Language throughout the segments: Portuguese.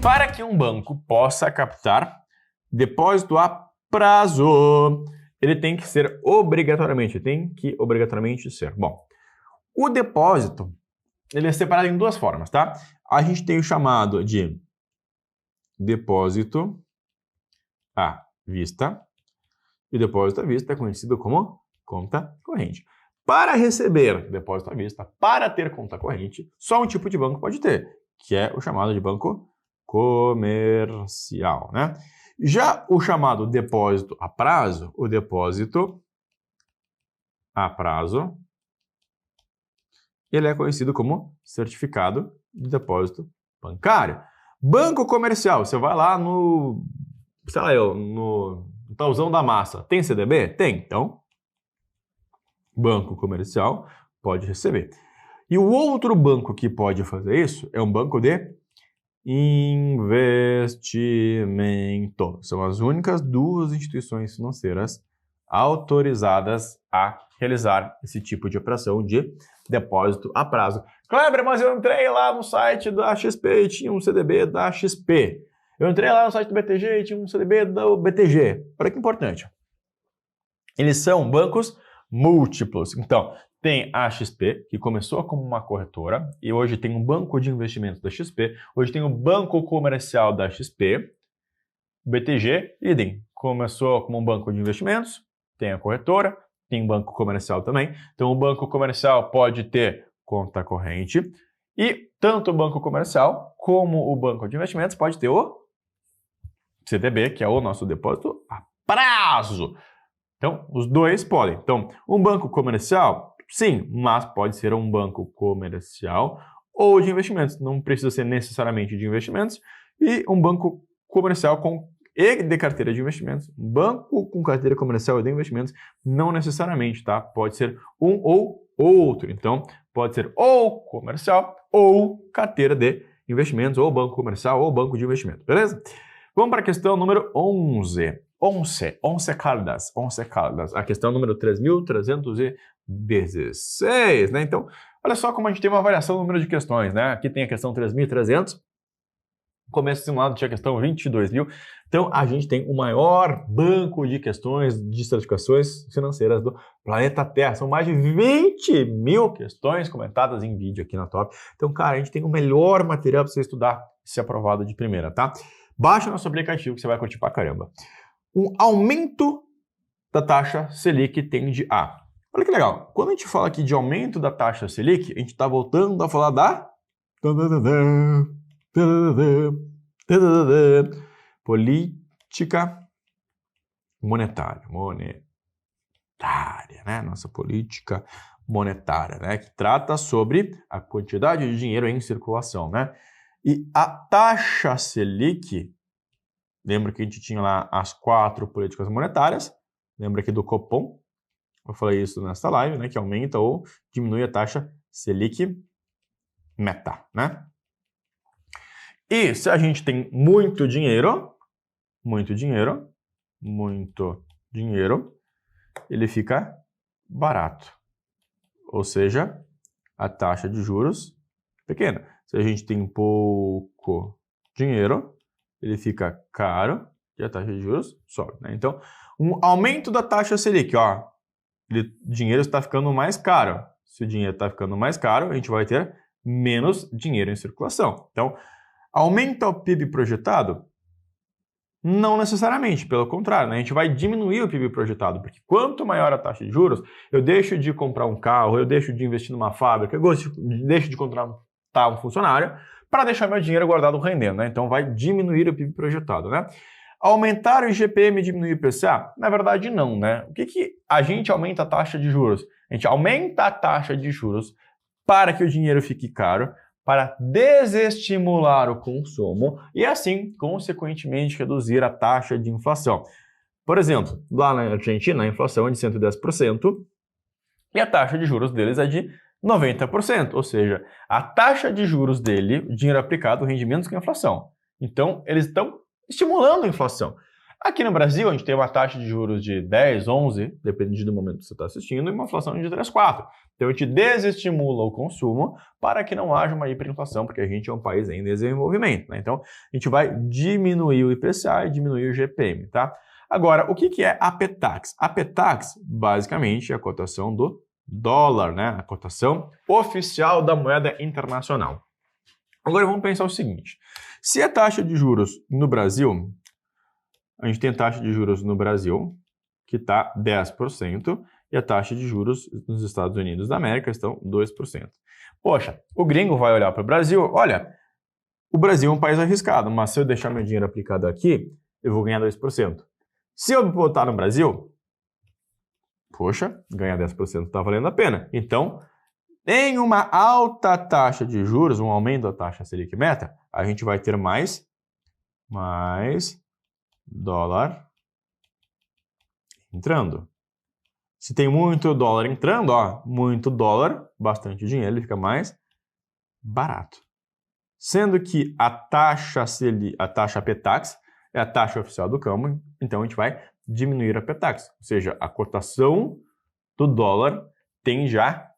Para que um banco possa captar depósito a prazo, ele tem que ser obrigatoriamente, ser. Bom, o depósito, ele é separado em duas formas, tá? A gente tem o chamado de depósito à vista, e depósito à vista é conhecido como conta corrente. Para receber depósito à vista, para ter conta corrente, só um tipo de banco pode ter, que é o chamado de banco comercial, né? Já o chamado depósito a prazo, o depósito a prazo, ele é conhecido como certificado de depósito bancário. Banco comercial, você vai lá no, sei lá, no Talzão da Massa, tem CDB? Tem, então banco comercial pode receber. E o outro banco que pode fazer isso é um banco de investimento. São as únicas duas instituições financeiras autorizadas a realizar esse tipo de operação de depósito a prazo. Kleber, mas eu entrei lá no site da XP e tinha um CDB da XP. Eu entrei lá no site do BTG e tinha um CDB do BTG. Olha que importante. Eles são bancos múltiplos. Então, tem a XP, que começou como uma corretora, e hoje tem um banco de investimentos da XP, hoje tem o banco comercial da XP, BTG, idem, começou como um banco de investimentos, tem a corretora, tem um banco comercial também, então o banco comercial pode ter conta corrente, e tanto o banco comercial como o banco de investimentos pode ter o CDB, que é o nosso depósito a prazo. Então, os dois podem. Então, um banco comercial, sim, mas pode ser um banco comercial ou de investimentos. Não precisa ser necessariamente de investimentos. E um banco comercial e de carteira de investimentos. Um banco com carteira comercial e de investimentos, não necessariamente, tá? Pode ser um ou outro. Então, pode ser ou comercial ou carteira de investimentos, ou banco comercial ou banco de investimento, beleza? Vamos para a questão número 11. 11 Caldas. A questão número 3.316, né? Então, olha só como a gente tem uma variação no número de questões, né? Aqui tem a questão 3.300. No começo do simulado tinha a questão 22.000. Então, a gente tem o maior banco de questões de certificações financeiras do planeta Terra. São mais de 20.000 questões comentadas em vídeo aqui na Top. Então, cara, a gente tem o melhor material para você estudar e ser aprovado de primeira, tá? Baixa nosso aplicativo que você vai curtir pra caramba. Um aumento da taxa Selic tende a... Olha que legal. Quando a gente fala aqui de aumento da taxa Selic, a gente está voltando a falar da... política monetária. Né? Nossa política monetária, né? Que trata sobre a quantidade de dinheiro em circulação, né? E a taxa Selic... Lembra que a gente tinha lá as 4 políticas monetárias. Lembra aqui do Copom. Eu falei isso nessa live, né? Que aumenta ou diminui a taxa Selic meta, né? E se a gente tem muito dinheiro, ele fica barato. Ou seja, a taxa de juros é pequena. Se a gente tem pouco dinheiro, ele fica caro e a taxa de juros sobe, né? Então, um aumento da taxa Selic, ó, o dinheiro está ficando mais caro. Se o dinheiro está ficando mais caro, a gente vai ter menos dinheiro em circulação. Então, aumenta o PIB projetado? Não necessariamente, pelo contrário, né? A gente vai diminuir o PIB projetado, porque quanto maior a taxa de juros, eu deixo de comprar um carro, eu deixo de investir numa fábrica, eu deixo de contratar um funcionário, para deixar meu dinheiro guardado rendendo, né? Então vai diminuir o PIB projetado, né? Aumentar o IGPM e diminuir o IPCA? Na verdade, não, né? O que a gente aumenta a taxa de juros? A gente aumenta a taxa de juros para que o dinheiro fique caro, para desestimular o consumo e assim, consequentemente, reduzir a taxa de inflação. Por exemplo, lá na Argentina, a inflação é de 110% e a taxa de juros deles é de 90%, ou seja, a taxa de juros dele, o dinheiro aplicado, rende menos que a inflação. Então, eles estão estimulando a inflação. Aqui no Brasil, a gente tem uma taxa de juros de 10, 11, dependendo do momento que você está assistindo, e uma inflação de 3, 4. Então, a gente desestimula o consumo para que não haja uma hiperinflação, porque a gente é um país em desenvolvimento, né? Então, a gente vai diminuir o IPCA e diminuir o GPM, tá? Agora, o que é a PETAX? A PETAX, basicamente, é a cotação do dólar, né? A cotação oficial da moeda internacional. Agora, vamos pensar o seguinte. Se a taxa de juros no Brasil... A gente tem a taxa de juros no Brasil, que está 10%, e a taxa de juros nos Estados Unidos da América estão 2%. Poxa, o gringo vai olhar para o Brasil, olha, o Brasil é um país arriscado, mas se eu deixar meu dinheiro aplicado aqui, eu vou ganhar 2%. Se eu botar no Brasil, poxa, ganhar 10% está valendo a pena. Então, em uma alta taxa de juros, um aumento da taxa Selic meta, a gente vai ter mais dólar entrando. Se tem muito dólar entrando, ó, muito dólar, bastante dinheiro, ele fica mais barato. Sendo que a taxa PETAX é a taxa oficial do câmbio, então a gente vai diminuir a PETAX, ou seja, a cotação do dólar tende a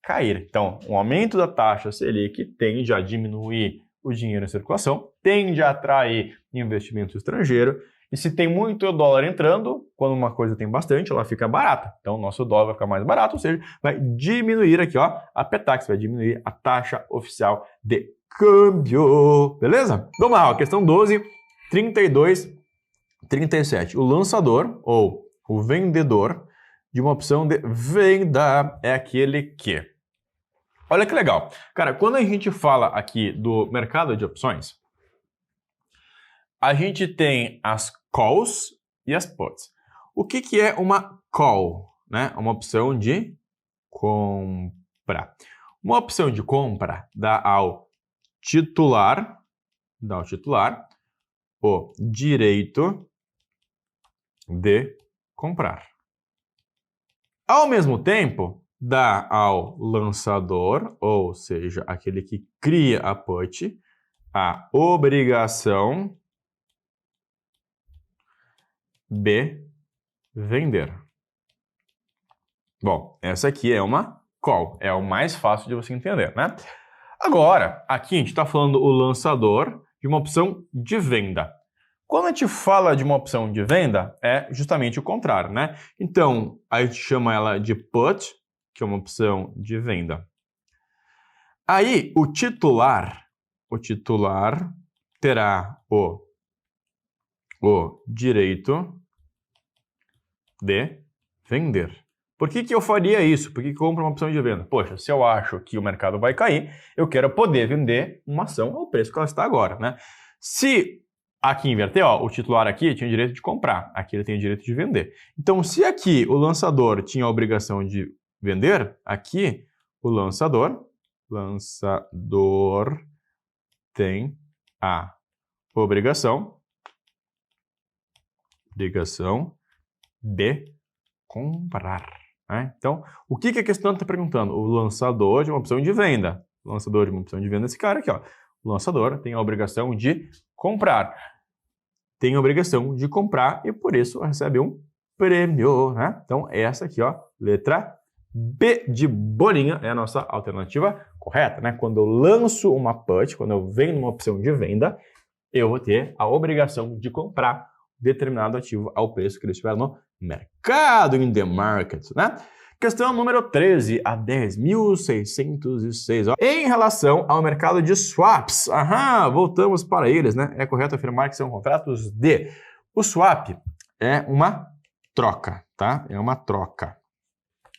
cair. Então, o aumento da taxa Selic tende a diminuir o dinheiro em circulação, tende a atrair investimento estrangeiro. E se tem muito dólar entrando, quando uma coisa tem bastante, ela fica barata. Então, o nosso dólar vai ficar mais barato, ou seja, vai diminuir aqui, ó, a PETAX, vai diminuir a taxa oficial de câmbio. Beleza? Vamos lá, ó, questão 12, 32, 37. O lançador, ou o vendedor, de uma opção de venda é aquele que... Olha que legal. Cara, quando a gente fala aqui do mercado de opções, a gente tem as calls e as puts. O que é uma call? Né? Uma opção de compra. Uma opção de compra dá ao titular o direito de comprar. Ao mesmo tempo, dá ao lançador, ou seja, aquele que cria a put, a obrigação de vender. Bom, essa aqui é uma call, é o mais fácil de você entender, né? Agora, aqui a gente está falando o lançador de uma opção de venda. Quando a gente fala de uma opção de venda, é justamente o contrário, né? Então, a gente chama ela de put, que é uma opção de venda. Aí, o titular terá o direito de vender. Por que eu faria isso? Por que eu compro uma opção de venda? Poxa, se eu acho que o mercado vai cair, eu quero poder vender uma ação ao preço que ela está agora, né? Se aqui inverter, ó, o titular aqui tinha o direito de comprar, aqui ele tem o direito de vender. Então, se aqui o lançador tinha a obrigação de vender, aqui o lançador tem a obrigação de comprar. Né? Então, o que a questão está perguntando? O lançador de uma opção de venda. O lançador de uma opção de venda, esse cara aqui, ó. O lançador tem a obrigação de comprar. Tem a obrigação de comprar e, por isso, recebe um prêmio. Né? Então, essa aqui, ó, letra B de bolinha, é a nossa alternativa correta. Né? Quando eu lanço uma put, quando eu venho numa opção de venda, eu vou ter a obrigação de comprar determinado ativo ao preço que ele estiver no mercado, in the market, né? Questão número 13 a 10.606. Em relação ao mercado de swaps, voltamos para eles, né? É correto afirmar que são contratos de... O swap é uma troca, tá? É uma troca.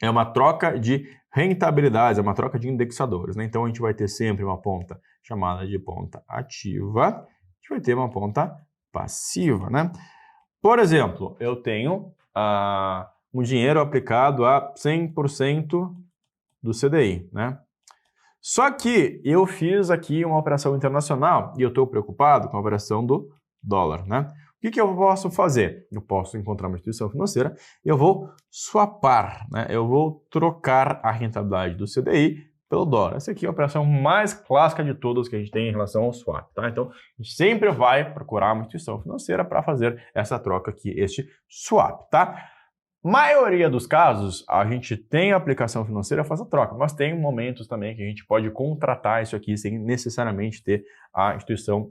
É uma troca de rentabilidades, é uma troca de indexadores, né? Então, a gente vai ter sempre uma ponta chamada de ponta ativa, a gente vai ter uma ponta passiva, né? Por exemplo, eu tenho um dinheiro aplicado a 100% do CDI, né? Só que eu fiz aqui uma operação internacional e eu estou preocupado com a operação do dólar, né? O que eu posso fazer? Eu posso encontrar uma instituição financeira e eu vou swapar, né? Eu vou trocar a rentabilidade do CDI pelo dólar. Essa aqui é a operação mais clássica de todas que a gente tem em relação ao swap, tá? Então, a gente sempre vai procurar uma instituição financeira para fazer essa troca aqui, este swap, tá? Maioria dos casos, a gente tem a aplicação financeira faz a troca, mas tem momentos também que a gente pode contratar isso aqui sem necessariamente ter a instituição,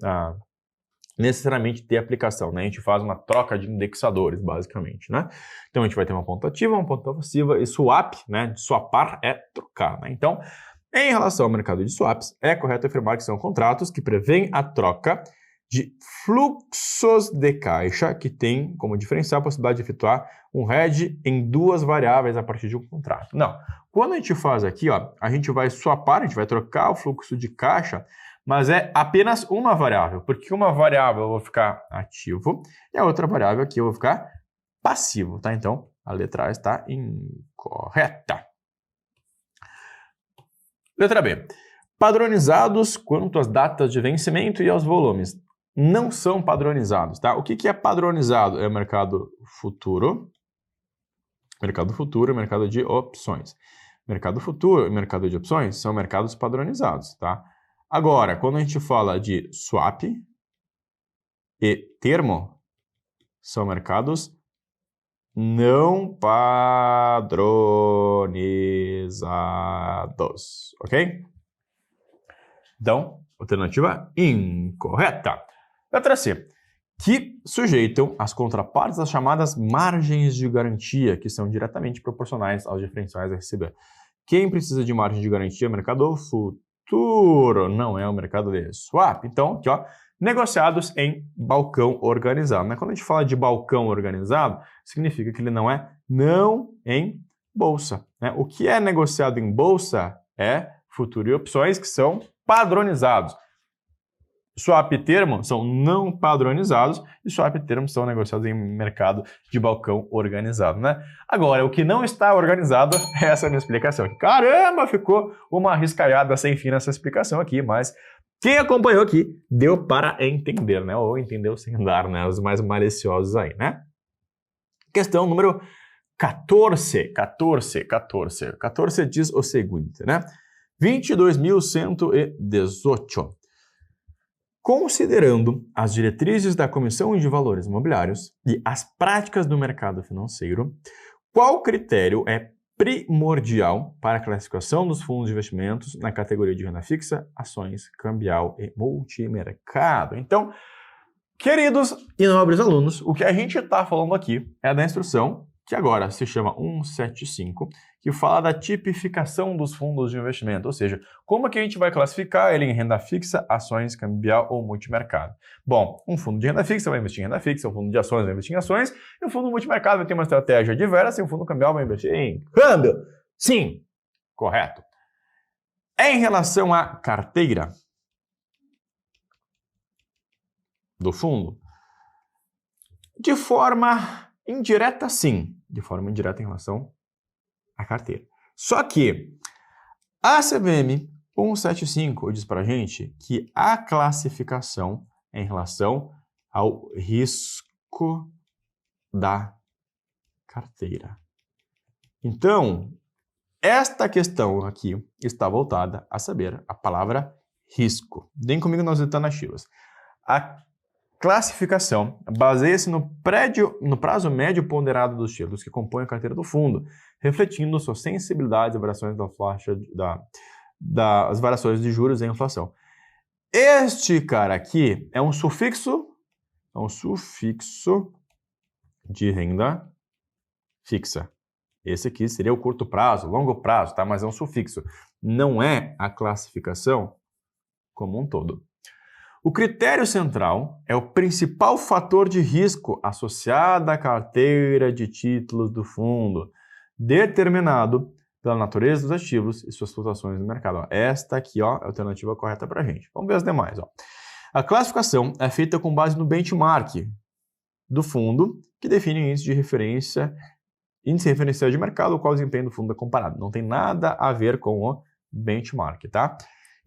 necessariamente ter aplicação, né? A gente faz uma troca de indexadores, basicamente, né? Então, a gente vai ter uma ponta ativa, uma ponta passiva, e swap, né? Swapar é trocar, né? Então, em relação ao mercado de swaps, é correto afirmar que são contratos que prevêem a troca de fluxos de caixa que tem como diferencial a possibilidade de efetuar um hedge em duas variáveis a partir de um contrato. Não. Quando a gente faz aqui, ó, a gente vai swapar, a gente vai trocar o fluxo de caixa, mas é apenas uma variável, porque uma variável eu vou ficar ativo e a outra variável aqui eu vou ficar passivo, tá? Então, a letra A está incorreta. Letra B. Padronizados quanto às datas de vencimento e aos volumes. Não são padronizados, tá? O que é padronizado? É o mercado futuro. Mercado futuro e mercado de opções. Mercado futuro e mercado de opções são mercados padronizados, tá? Agora, quando a gente fala de swap e termo, são mercados não padronizados, ok? Então, alternativa incorreta. Letra C. Que sujeitam as contrapartes às chamadas margens de garantia, que são diretamente proporcionais aos diferenciais a receber. Quem precisa de margem de garantia é o mercado futuro, não é o mercado de swap. Então, aqui, ó, negociados em balcão organizado. Né? Quando a gente fala de balcão organizado, significa que ele não em bolsa. Né? O que é negociado em bolsa é futuro e opções que são padronizados. Swap e termo são não padronizados e swap e termo são negociados em mercado de balcão organizado, né? Agora, o que não está organizado, essa é a minha explicação. Caramba, ficou uma riscaiada sem fim nessa explicação aqui, mas quem acompanhou aqui deu para entender, né? Ou entendeu sem dar, né? Os mais maliciosos aí, né? Questão número 14. 14 diz o seguinte, né? 22.118. Considerando as diretrizes da Comissão de Valores Imobiliários e as práticas do mercado financeiro, qual critério é primordial para a classificação dos fundos de investimentos na categoria de renda fixa, ações, cambial e multimercado? Então, queridos e nobres alunos, o que a gente está falando aqui é da instrução que agora se chama 175, que fala da tipificação dos fundos de investimento, ou seja, como é que a gente vai classificar ele em renda fixa, ações, cambial ou multimercado. Bom, um fundo de renda fixa vai investir em renda fixa, um fundo de ações vai investir em ações, e um fundo multimercado vai ter uma estratégia diversa, e um fundo cambial vai investir em câmbio. Sim, correto. Em relação à carteira do fundo, de forma indireta, sim. De forma indireta em relação à carteira. Só que a CVM 175 diz para a gente que a classificação é em relação ao risco da carteira. Então, esta questão aqui está voltada a saber a palavra risco. Vem comigo nas alternativas. A classificação baseia-se no prazo médio ponderado dos títulos que compõem a carteira do fundo, refletindo suas sensibilidades às variações das variações de juros e inflação. Este cara aqui é um sufixo de renda fixa. Esse aqui seria o curto prazo, longo prazo, tá? Mas é um sufixo. Não é a classificação como um todo. O critério central é o principal fator de risco associado à carteira de títulos do fundo, determinado pela natureza dos ativos e suas flutuações no mercado. Ó, esta aqui, ó, é a alternativa correta para a gente. Vamos ver as demais. Ó. A classificação é feita com base no benchmark do fundo, que define o índice referencial de mercado, o qual o desempenho do fundo é comparado. Não tem nada a ver com o benchmark, tá?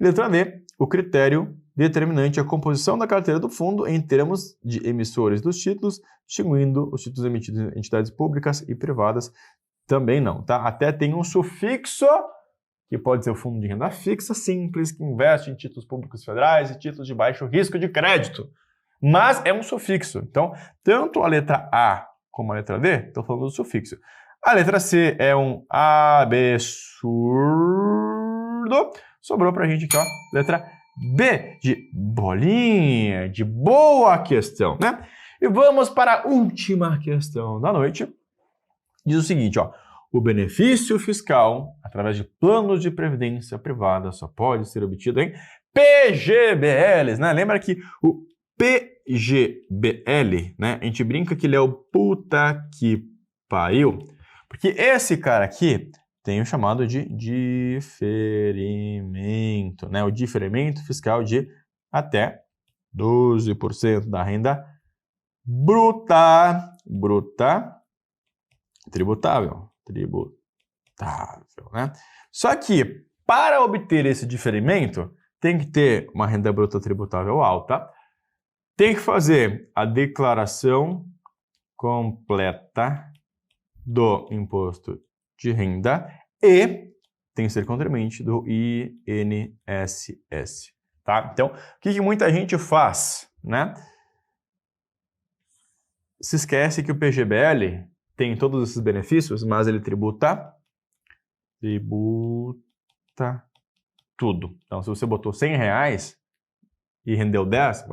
Letra D, o critério determinante é a composição da carteira do fundo em termos de emissores dos títulos, distinguindo os títulos emitidos em entidades públicas e privadas, também não, tá? Até tem um sufixo que pode ser o fundo de renda fixa simples, que investe em títulos públicos federais e títulos de baixo risco de crédito. Mas é um sufixo. Então, tanto a letra A como a letra D estão falando do sufixo. A letra C é um absurdo. Sobrou pra gente aqui, ó, letra B, de bolinha, de boa questão, né? E vamos para a última questão da noite. Diz o seguinte, ó. O benefício fiscal, através de planos de previdência privada, só pode ser obtido em PGBLs, né? Lembra que o PGBL, né? A gente brinca que ele é o puta que pariu, porque esse cara aqui tem o chamado de diferimento, né? O diferimento fiscal de até 12% da renda bruta tributável, né? Só que para obter esse diferimento tem que ter uma renda bruta tributável alta, tem que fazer a declaração completa do imposto de renda e tem que ser contribuinte do INSS, tá? Então, o que muita gente faz, né? Se esquece que o PGBL tem todos esses benefícios, mas ele tributa tudo. Então, se você botou R$100 e rendeu 10,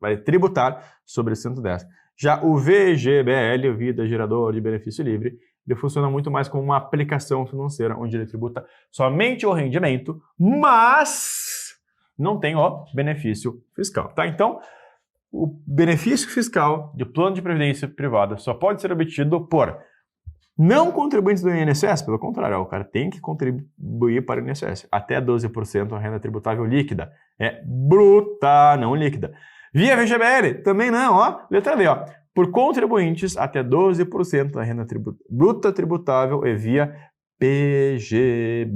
vai tributar sobre 110. Já o VGBL, o Vida Gerador de Benefício Livre, ele funciona muito mais como uma aplicação financeira, onde ele tributa somente o rendimento, mas não tem o benefício fiscal, tá? Então, o benefício fiscal de plano de previdência privada só pode ser obtido por não contribuintes do INSS, pelo contrário, o cara tem que contribuir para o INSS. Até 12% a renda tributável líquida. É bruta, não líquida. Via VGBL, também não, ó. Letra B, ó. Por contribuintes, até 12% da renda bruta tributável é via PGBL.